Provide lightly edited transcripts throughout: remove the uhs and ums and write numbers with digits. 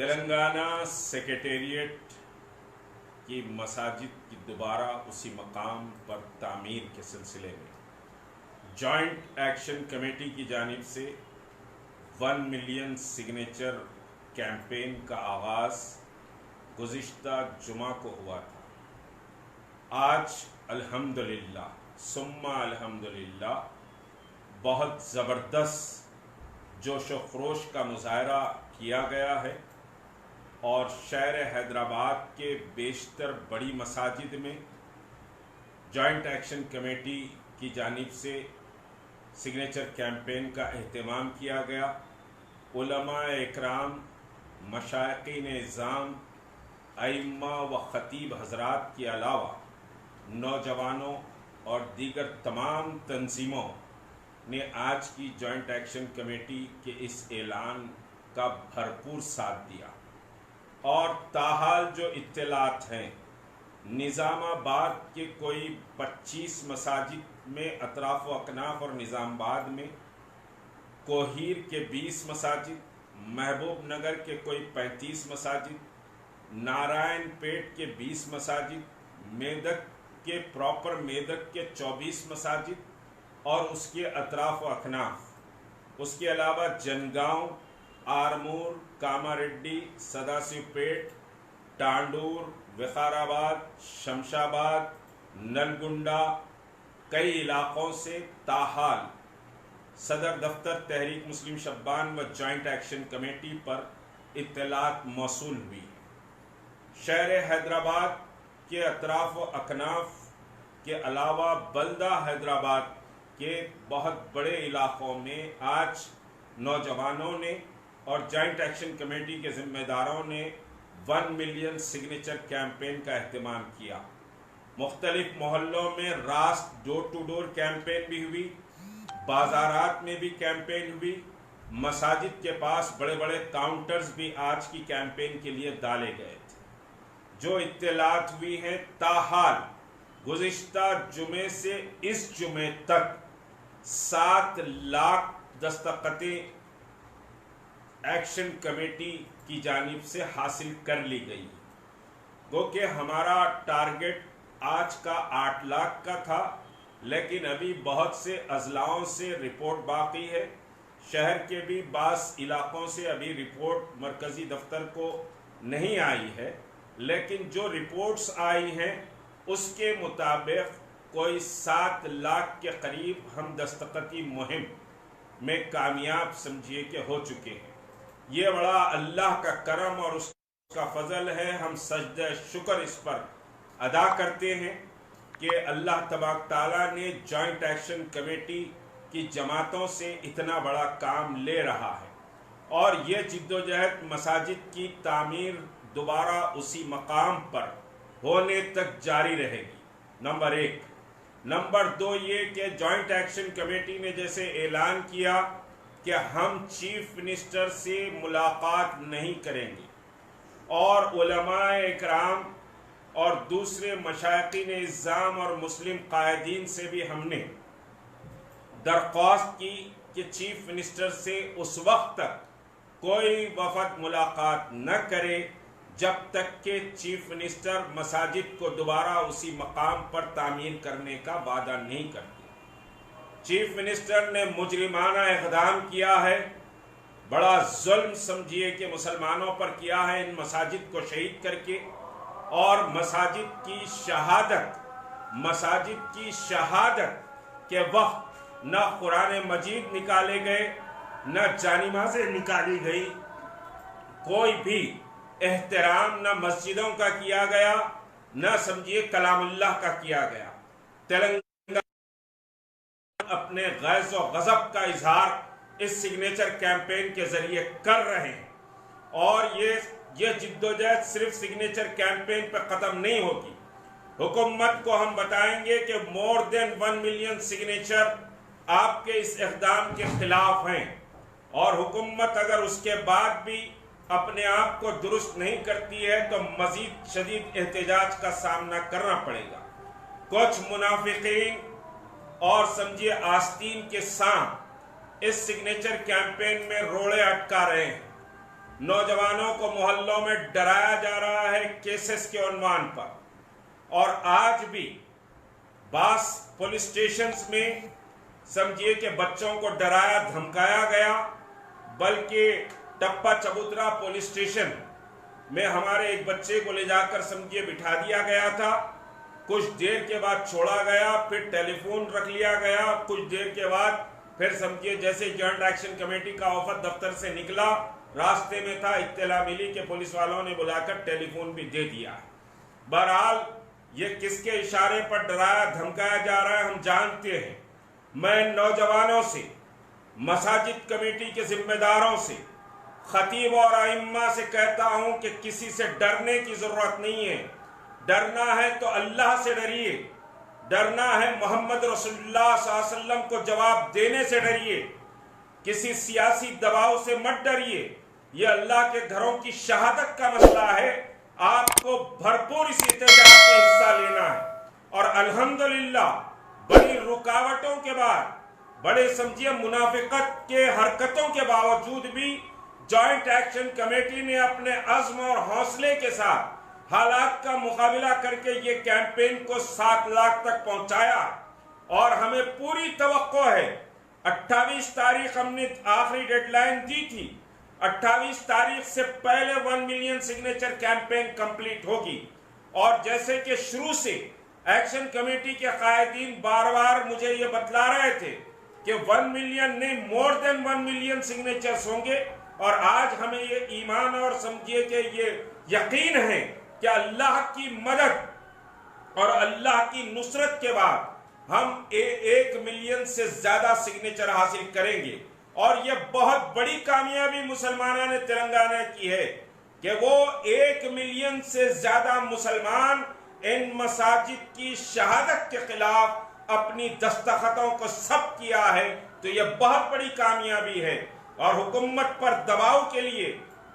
Telangana secretariat کی مساجد کی دوبارہ اسی مقام پر تعمیر کے سلسلے میں جوائنٹ ایکشن کمیٹی کی جانب سے 1 ملین سگنیچر کیمپین کا آغاز گزشتہ جمعہ کو ہوا تھا۔ آج الحمدللہ ثم الحمدللہ بہت زبردست جوش و خروش کا مظاہرہ کیا گیا ہے اور شہر حیدرآباد کے بیشتر بڑی مساجد میں جوائنٹ ایکشن کمیٹی کی جانب سے سگنیچر کیمپین کا اہتمام کیا گیا۔ علماء اکرام، مشائقین اعظام، ائمہ و خطیب حضرات کے علاوہ نوجوانوں اور دیگر تمام تنظیموں نے آج کی جوائنٹ ایکشن کمیٹی کے اس اعلان کا بھرپور ساتھ دیا، اور تاحال جو اطلاعات ہیں نظام آباد کے کوئی 25 مساجد میں، اطراف و اکناف اور نظام آباد میں، کوہیر کے 20 مساجد، محبوب نگر کے کوئی 35 مساجد، نارائن پیٹ کے 20 مساجد، میدک کے پراپر میدک کے 24 مساجد اور اس کے اطراف و اکناف، اس کے علاوہ جنگاؤں، آرمور، کاماریڈی، سداسیو پیٹ، ٹانڈور، وقار آباد، شمشاباد، نلگنڈا، کئی علاقوں سے تاحال صدر دفتر تحریک مسلم شبان و جوائنٹ ایکشن کمیٹی پر اطلاعات موصول ہوئی۔ شہر حیدرآباد کے اطراف و اکناف کے علاوہ بلدہ حیدرآباد کے بہت بڑے علاقوں میں آج نوجوانوں نے اور جوائنٹ ایکشن کمیٹی کے ذمہ داروں نے 1 ملین سگنیچر کیمپین کا اہتمام کیا۔ مختلف محلوں میں راست ڈور ٹو ڈور کیمپین بھی ہوئی، بازارات میں بھی کیمپین ہوئی، مساجد کے پاس بڑے بڑے کاؤنٹرز بھی آج کی کیمپین کے لیے ڈالے گئے تھے۔ جو اطلاعات ہوئی ہیں تاحال گزشتہ جمعے سے اس جمعے تک 7 لاکھ دستخطیں ایکشن کمیٹی کی جانب سے حاصل کر لی گئی، گو کہ ہمارا ٹارگٹ آج کا 8 لاکھ کا تھا، لیکن ابھی بہت سے اضلاعوں سے رپورٹ باقی ہے۔ شہر کے بھی بعض علاقوں سے ابھی رپورٹ مرکزی دفتر کو نہیں آئی ہے، لیکن جو رپورٹس آئی ہیں اس کے مطابق کوئی 7 لاکھ کے قریب ہم دستخطی مہم میں کامیاب سمجھیے کہ ہو چکے ہیں۔ یہ بڑا اللہ کا کرم اور اس کا فضل ہے، ہم سجدہ شکر اس پر ادا کرتے ہیں کہ اللہ تبارک تعالیٰ نے جوائنٹ ایکشن کمیٹی کی جماعتوں سے اتنا بڑا کام لے رہا ہے، اور یہ جدوجہد مساجد کی تعمیر دوبارہ اسی مقام پر ہونے تک جاری رہے گی، نمبر 1۔ نمبر 2 یہ کہ جوائنٹ ایکشن کمیٹی نے جیسے اعلان کیا کہ ہم چیف منسٹر سے ملاقات نہیں کریں گے، اور علماء اکرام اور دوسرے مشائقین اعظام اور مسلم قائدین سے بھی ہم نے درخواست کی کہ چیف منسٹر سے اس وقت تک کوئی وفد ملاقات نہ کرے جب تک کہ چیف منسٹر مساجد کو دوبارہ اسی مقام پر تعمیر کرنے کا وعدہ نہیں کرتے۔ چیف منسٹر نے مجرمانہ اقدام کیا ہے، بڑا ظلم سمجھیے کہ مسلمانوں پر کیا ہے، ان مساجد کو شہید کر کے، اور مساجد کی شہادت کے وقت نہ قرآن مجید نکالے گئے، نہ جانمازیں نکالی گئی، کوئی بھی احترام نہ مسجدوں کا کیا گیا، نہ سمجھیے کلام اللہ کا کیا گیا۔ تلنگانہ اپنے غیظ و غضب کا اظہار اس سگنیچر کیمپین کے ذریعے کر رہے ہیں، اور یہ جدوجہد صرف سگنیچر کیمپین پہ ختم نہیں ہوگی۔ حکومت کو ہم بتائیں گے کہ مور دین 1 ملین سگنیچر آپ کے اس اقدام کے خلاف ہیں، اور حکومت اگر اس کے بعد بھی اپنے آپ کو درست نہیں کرتی ہے تو مزید شدید احتجاج کا سامنا کرنا پڑے گا۔ کچھ منافقین اور سمجھیے آستین کے سانپ اس سگنیچر کیمپین میں روڑے اٹکا رہے ہیں، नौजवानों को मोहल्लों में डराया जा रहा है केसेस के उन्वान पर, और आज भी बास पुलिस स्टेशंस में समझिए कि बच्चों को डराया धमकाया गया, बल्कि टप्पा चबूतरा पुलिस स्टेशन में हमारे एक बच्चे को ले जाकर समझिए बिठा दिया गया था। कुछ देर के बाद छोड़ा गया, फिर टेलीफोन रख लिया गया, कुछ देर के बाद फिर समझिए जैसे जॉइंट एक्शन कमेटी का वफद दफ्तर से निकला, रास्ते में था, इत्तला मिली कि पुलिस वालों ने बुलाकर टेलीफोन भी दे दिया। बहरहाल ये किसके इशारे पर डराया धमकाया जा रहा है हम जानते हैं। मैं नौजवानों से, मसाजिद कमेटी के जिम्मेदारों से, खतीब और आइम्मा से कहता हूं कि किसी से डरने की जरूरत नहीं है। डरना है तो अल्लाह से डरिए, डरना है मोहम्मद रसूलुल्लाह सल्लल्लाहु अलैहि वसल्लम को जवाब देने से डरिए। किसी सियासी दबाव से मत डरिए। ये अल्लाह के घरों की शहादत का मसला है, आपको भरपूर इस एहतजाज में हिस्सा लेना है। और अल्हम्दुलिल्लाह बड़ी रुकावटों के बाद, बड़े समझिए मुनाफिकत के हरकतों के बावजूद भी जॉइंट एक्शन कमेटी ने अपने अज़्म और हौसले के साथ हालात का मुकाबला करके ये कैंपेन को 7 लाख तक पहुंचाया। और हमें पूरी तवक्को है, 28 तारीख हमने आखिरी डेडलाइन दी थी, 28 तारीख से पहले 1 मिलियन सिग्नेचर कैंपेन कंप्लीट होगी। और जैसे कि शुरू से एक्शन कमेटी के कायदीन बार बार मुझे ये बतला रहे थे कि 1 मिलियन नहीं, मोर देन 1 मिलियन सिग्नेचर्स होंगे। और आज हमें ये ईमान और समझिए कि ये यकीन है कि अल्लाह की मदद और अल्लाह की नुसरत के बाद हम 1 मिलियन से ज्यादा सिग्नेचर हासिल करेंगे। और ये बहुत बड़ी कामयाबी मुसलमानों ने तेलंगाना की है कि वो 1 मिलियन से ज्यादा मुसलमान इन मसाजिद की शहादत के खिलाफ अपनी दस्तखतों को सब किया है। तो ये बहुत बड़ी कामयाबी है। और हुकूमत पर दबाव के लिए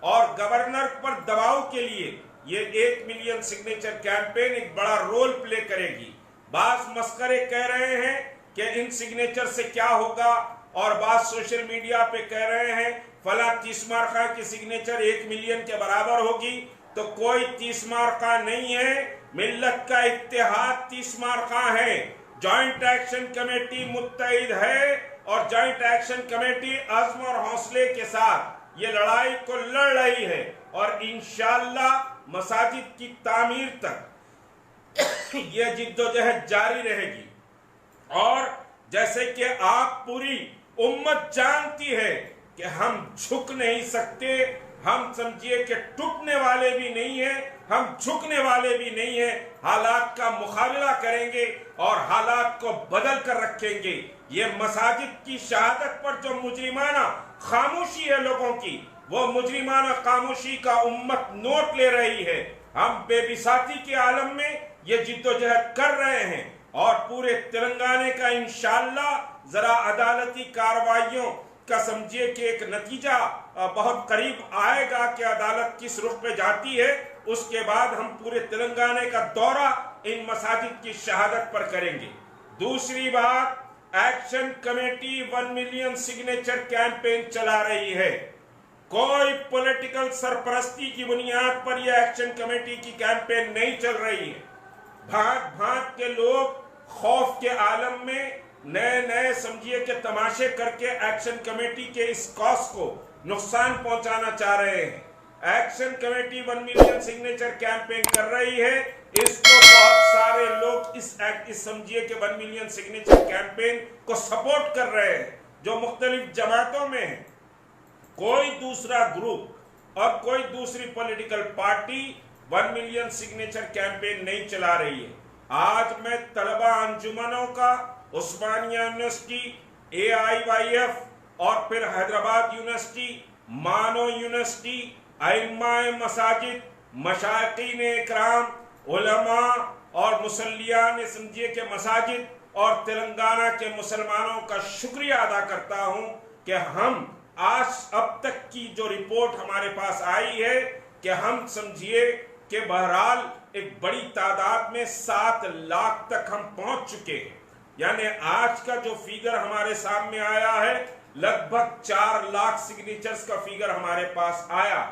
और गवर्नर पर दबाव के लिए ये 1 मिलियन सिग्नेचर कैंपेन एक बड़ा रोल प्ले करेगी। बास मस्करे कह रहे हैं कि इन सिग्नेचर से क्या होगा, और बात सोशल मीडिया पे कह रहे हैं फला 30 मार्का की सिग्नेचर 1 मिलियन के बराबर होगी। तो कोई 30 मार्का नहीं है, मिल्लत का इत्तेहाद 30 मार्का है। जॉइंट एक्शन कमेटी मुत्तहिद है और जॉइंट एक्शन कमेटी अज़्म और हौसले के साथ ये लड़ाई को लड़ रही है। और इंशाअल्लाह मसाजिद की तामीर तक ये जिद्दोजहद जारी रहेगी। और जैसे कि आप पूरी उम्मत जानती है कि हम झुक नहीं सकते, हम समझिए कि टूटने वाले भी नहीं है, हम झुकने वाले भी नहीं है। हालात का मुकाबला करेंगे और हालात को बदल कर रखेंगे। ये मसाजिद की शहादत पर जो मुजरिमाना खामोशी है लोगों की, वो मुजरिमाना खामोशी का उम्मत नोट ले रही है। हम बेबिसाती के आलम में ये जिद्दोजहद कर रहे हैं और पूरे तेलंगाना का इंशाअल्लाह जरा अदालती कार्रवाइयों का समझिए कि एक नतीजा बहुत करीब आएगा कि अदालत किस रुख पे जाती है। उसके बाद हम पूरे तेलंगाना का दौरा इन मसाजिद की शहादत पर करेंगे। दूसरी बात, action committee 1 million signature campaign चला रही है। कोई पॉलिटिकल सरपरस्ती की बुनियाद पर यह एक्शन कमेटी की कैंपेन नहीं चल रही है। भाग भाग के लोग खौफ के आलम में नए नए समझिए कि तमाशे करके एक्शन कमेटी के इस कॉज को नुकसान पहुंचाना चाह रहे हैं। Action committee 1 million signature campaign कर रही है, इसको बहुत सारे लोग इस समझिए कि 1 मिलियन सिग्नेचर कैंपेन को सपोर्ट कर रहे हैं जो मुख्तलिफ जमातों में है। कोई दूसरा ग्रुप और कोई दूसरी political party 1 million signature campaign नहीं चला रही है। आज मैं तलबा अंजुमनों का, उस्मानिया यूनिवर्सिटी, AIYF और फिर हैदराबाद यूनिवर्सिटी, मानो यूनिवर्सिटी, आइम्माए मसाजिद, मशाइकीन इकराम, उलमा और मुसल्लियान समझिए के मसाजिद और तेलंगाना के मुसलमानों का शुक्रिया अदा करता हूं कि हम आज अब तक की जो रिपोर्ट हमारे पास आई है कि हम समझिए कि बहरहाल एक बड़ी तादाद में 7 लाख तक हम पहुंच चुके हैं। यानी आज का जो फिगर हमारे सामने आया है لگ بھگ 4 لاکھ سگنیچرز کا فیگر ہمارے پاس آیا.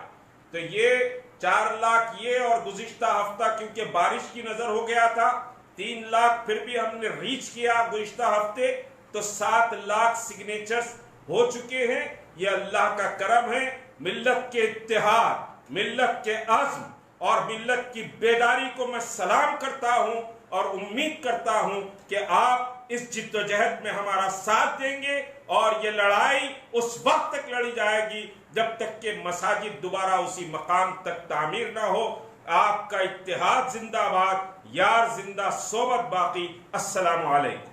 تو یہ 4 لاکھ یہ اور گزشتہ ہفتہ کیونکہ بارش کی نظر ہو گیا تھا 3 لاکھ پھر بھی ہم نے ریچ کیا گزشتہ ہفتے, تو 7 لاکھ سگنیچرز ہو چکے ہیں. یہ اللہ کا کرم ہے. ملت کے اتحاد, ملت کے عزم اور ملت کی بیداری کو میں سلام کرتا ہوں اور امید کرتا ہوں کہ آپ اس جد و جہد میں ہمارا ساتھ دیں گے, اور یہ لڑائی اس وقت تک لڑی جائے گی جب تک کہ مساجد دوبارہ اسی مقام تک تعمیر نہ ہو. آپ کا اتحاد زندہ باد, یار زندہ, صحبت باقی. السلام علیکم.